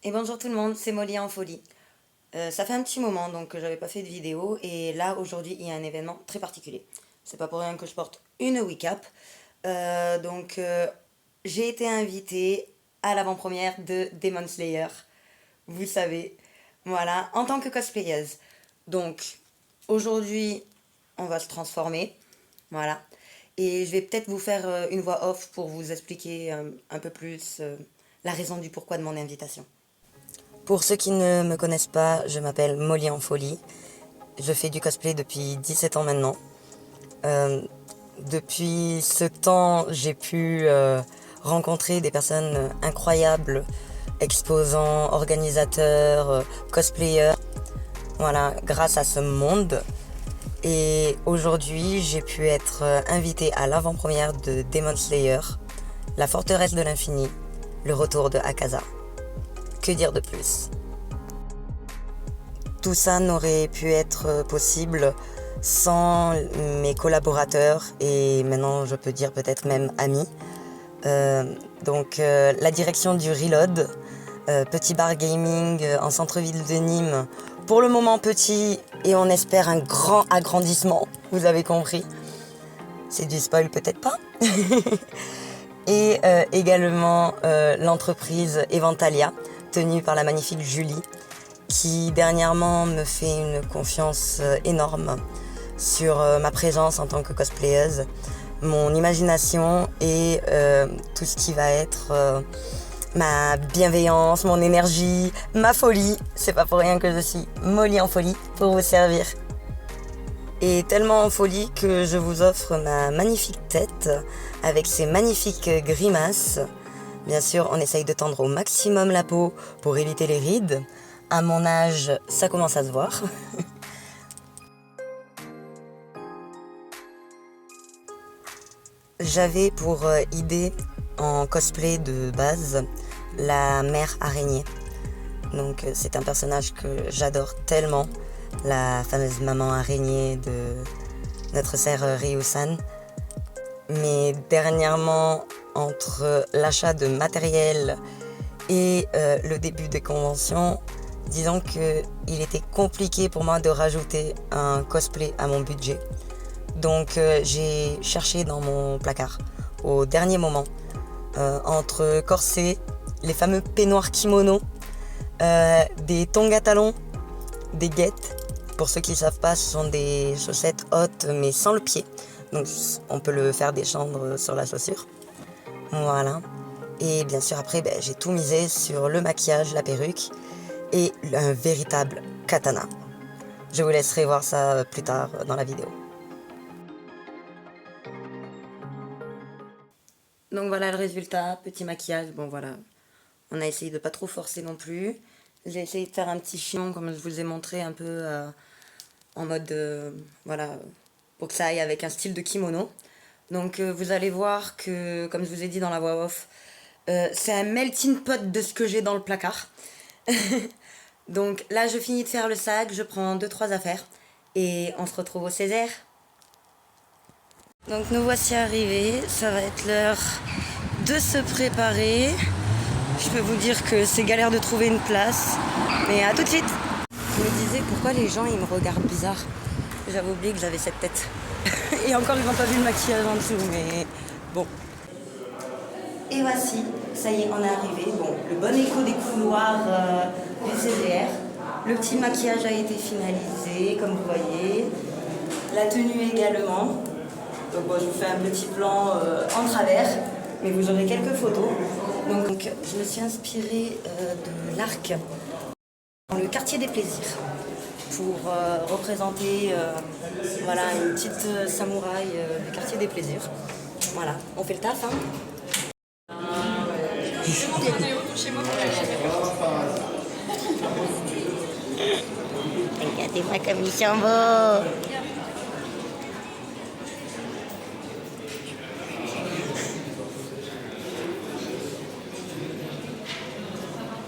Et bonjour tout le monde, c'est Molly en folie. Ça fait un petit moment donc que j'avais pas fait de vidéo et là aujourd'hui il y a un événement très particulier. C'est pas pour rien que je porte une wake-up. J'ai été invitée à l'avant-première de Demon Slayer. Vous savez, voilà, en tant que cosplayeuse. Donc aujourd'hui on va se transformer, voilà. Et je vais peut-être vous faire une voix off pour vous expliquer un peu plus la raison du pourquoi de mon invitation. Pour ceux qui ne me connaissent pas, je m'appelle Molly en folie. Je fais du cosplay depuis 17 ans maintenant. Euh, Depuis ce temps, j'ai pu rencontrer des personnes incroyables, exposants, organisateurs, cosplayers. Voilà, grâce à ce monde. Et aujourd'hui, j'ai pu être invitée à l'avant-première de Demon Slayer, La forteresse de l'infini, le retour de Akaza. Que dire de plus? Tout ça n'aurait pu être possible sans mes collaborateurs et maintenant je peux dire peut-être même amis. La direction du Reload, petit bar gaming en centre-ville de Nîmes, pour le moment petit et on espère un grand agrandissement, vous avez compris. C'est du spoil peut-être pas. Et également l'entreprise Eventalia, tenue par la magnifique Julie, qui dernièrement me fait une confiance énorme sur ma présence en tant que cosplayeuse, mon imagination et tout ce qui va être ma bienveillance, mon énergie, ma folie. C'est pas pour rien que je suis Molly en folie pour vous servir. Et tellement en folie que je vous offre ma magnifique tête avec ses magnifiques grimaces. Bien sûr, on essaye de tendre au maximum la peau pour éviter les rides. À mon âge, ça commence à se voir. J'avais pour idée en cosplay de base la mère araignée. Donc c'est un personnage que j'adore tellement, la fameuse maman araignée de notre sœur Ryu-san. Mais dernièrement, entre l'achat de matériel et le début des conventions, disons qu'il était compliqué pour moi de rajouter un cosplay à mon budget. Donc j'ai cherché dans mon placard au dernier moment, entre corsets, les fameux peignoirs kimono, des tongs à talons, des guettes. Pour ceux qui ne savent pas, ce sont des chaussettes hautes mais sans le pied. Donc on peut le faire descendre sur la chaussure. Voilà. Et bien sûr après, j'ai tout misé sur le maquillage, la perruque et un véritable katana. Je vous laisserai voir ça plus tard dans la vidéo. Donc voilà le résultat, petit maquillage, bon voilà. On a essayé de pas trop forcer non plus. J'ai essayé de faire un petit chignon comme je vous ai montré un peu en mode, voilà, pour que ça aille avec un style de kimono. Donc vous allez voir que, comme je vous ai dit dans la voix off, c'est un melting pot de ce que j'ai dans le placard. Donc là je finis de faire le sac, je prends 2-3 affaires et on se retrouve au Césaire. Donc nous voici arrivés, ça va être l'heure de se préparer. Je peux vous dire que c'est galère de trouver une place, mais à tout de suite. Je me disais pourquoi les gens ils me regardent bizarre. J'avais oublié que j'avais cette tête. Et encore ils n'ont pas vu le maquillage en dessous, mais bon. Et voici, ça y est, on est arrivé. Bon, le bon écho des couloirs du CGR. Le petit maquillage a été finalisé, comme vous voyez. La tenue également. Donc bon, je vous fais un petit plan en travers, mais vous aurez quelques photos. Donc je me suis inspirée de l'Arc dans le quartier des plaisirs pour représenter voilà, une petite samouraï du quartier des plaisirs. Voilà, on fait le taf, hein. Regardez-moi comme ils sont beaux.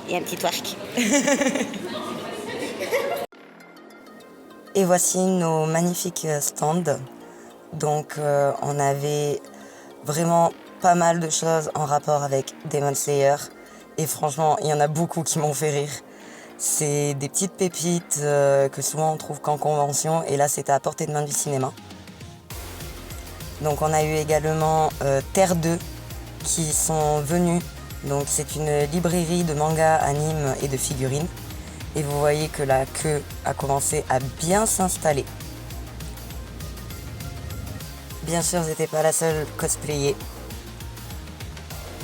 Et un petit twerk. Et voici nos magnifiques stands. Donc on avait vraiment pas mal de choses en rapport avec Demon Slayer Et franchement, il y en a beaucoup qui m'ont fait rire. C'est des petites pépites que souvent on trouve qu'en convention, et là c'était à portée de main du cinéma. Donc on a eu également Terre 2 qui sont venus. Donc c'est une librairie de manga, anime et de figurines. Et vous voyez que la queue a commencé à bien s'installer. Bien sûr, je n'étais pas la seule cosplayée.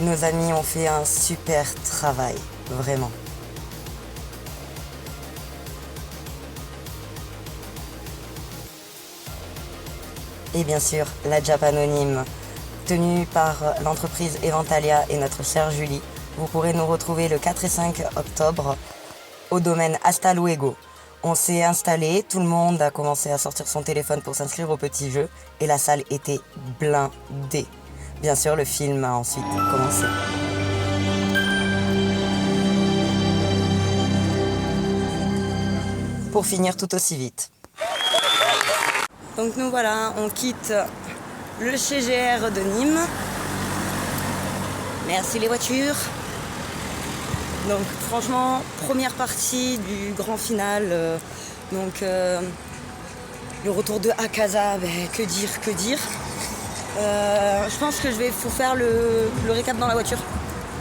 Nos amis ont fait un super travail, vraiment. Et bien sûr, la Japanonyme, tenue par l'entreprise Eventalia et notre chère Julie. Vous pourrez nous retrouver le 4 et 5 octobre au domaine Hasta Luego. On s'est installé, tout le monde a commencé à sortir son téléphone pour s'inscrire au petit jeu et la salle était blindée. Bien sûr, le film a ensuite commencé. Pour finir tout aussi vite. Donc nous voilà, on quitte le CGR de Nîmes. Merci les voitures. Donc franchement, première partie du grand final. Le retour de Akaza, que dire. Je pense que je vais vous faire le récap dans la voiture.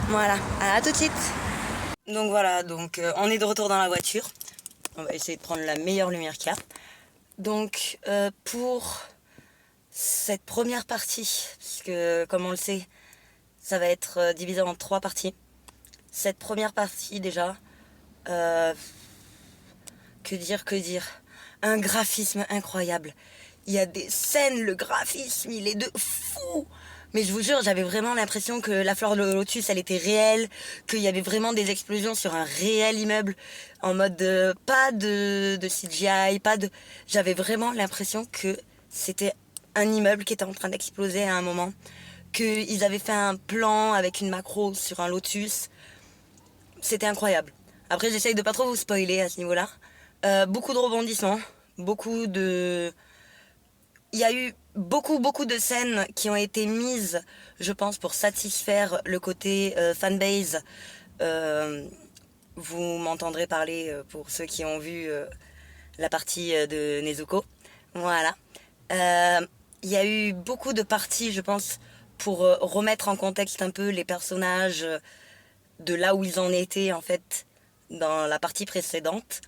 Voilà, à tout de suite. Donc voilà, on est de retour dans la voiture. On va essayer de prendre la meilleure lumière qu'il y a. Donc pour cette première partie, puisque comme on le sait, ça va être divisé en 3 parties. Cette première partie déjà, que dire, un graphisme incroyable. Il y a des scènes, le graphisme, il est de fou. Mais je vous jure, j'avais vraiment l'impression que la fleur de lotus, elle était réelle, qu'il y avait vraiment des explosions sur un réel immeuble, en mode pas de CGI, J'avais vraiment l'impression que c'était un immeuble qui était en train d'exploser à un moment, qu'ils avaient fait un plan avec une macro sur un lotus. C'était incroyable. Après, j'essaye de pas trop vous spoiler à ce niveau-là. Beaucoup de rebondissements, il y a eu beaucoup de scènes qui ont été mises, je pense, pour satisfaire le côté fanbase. Vous m'entendrez parler pour ceux qui ont vu la partie de Nezuko. Voilà. Il y a eu beaucoup de parties, je pense, pour remettre en contexte un peu les personnages de là où ils en étaient, en fait, dans la partie précédente.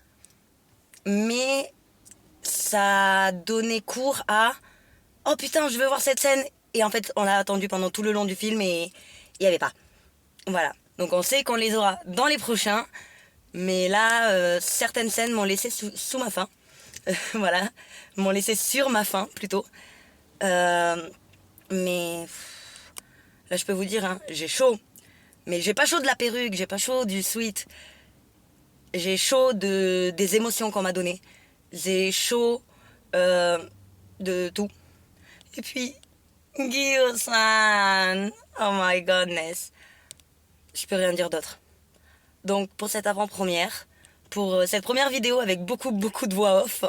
Mais ça a donné cours à « Oh putain, je veux voir cette scène !» Et en fait, on l'a attendu pendant tout le long du film et il n'y avait pas. Voilà. Donc on sait qu'on les aura dans les prochains. Mais là, certaines scènes m'ont laissé sous ma faim. Voilà. M'ont laissé sur ma faim, plutôt. Mais là, je peux vous dire, hein, j'ai chaud. Mais j'ai pas chaud de la perruque, j'ai pas chaud du sweat. J'ai chaud des émotions qu'on m'a données. J'ai chaud de tout. Et puis, Gyo-san, oh my godness. Je peux rien dire d'autre. Donc pour cette avant-première, pour cette première vidéo avec beaucoup de voix off,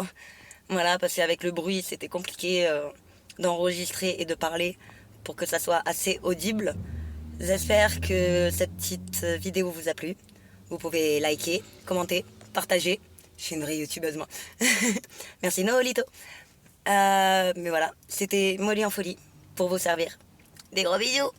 voilà, parce qu'avec le bruit, c'était compliqué d'enregistrer et de parler pour que ça soit assez audible. J'espère que cette petite vidéo vous a plu. Vous pouvez liker, commenter, partager. Je suis une vraie youtubeuse, moi. Merci Noolito. Mais voilà, c'était Molly en folie pour vous servir. Des gros bisous.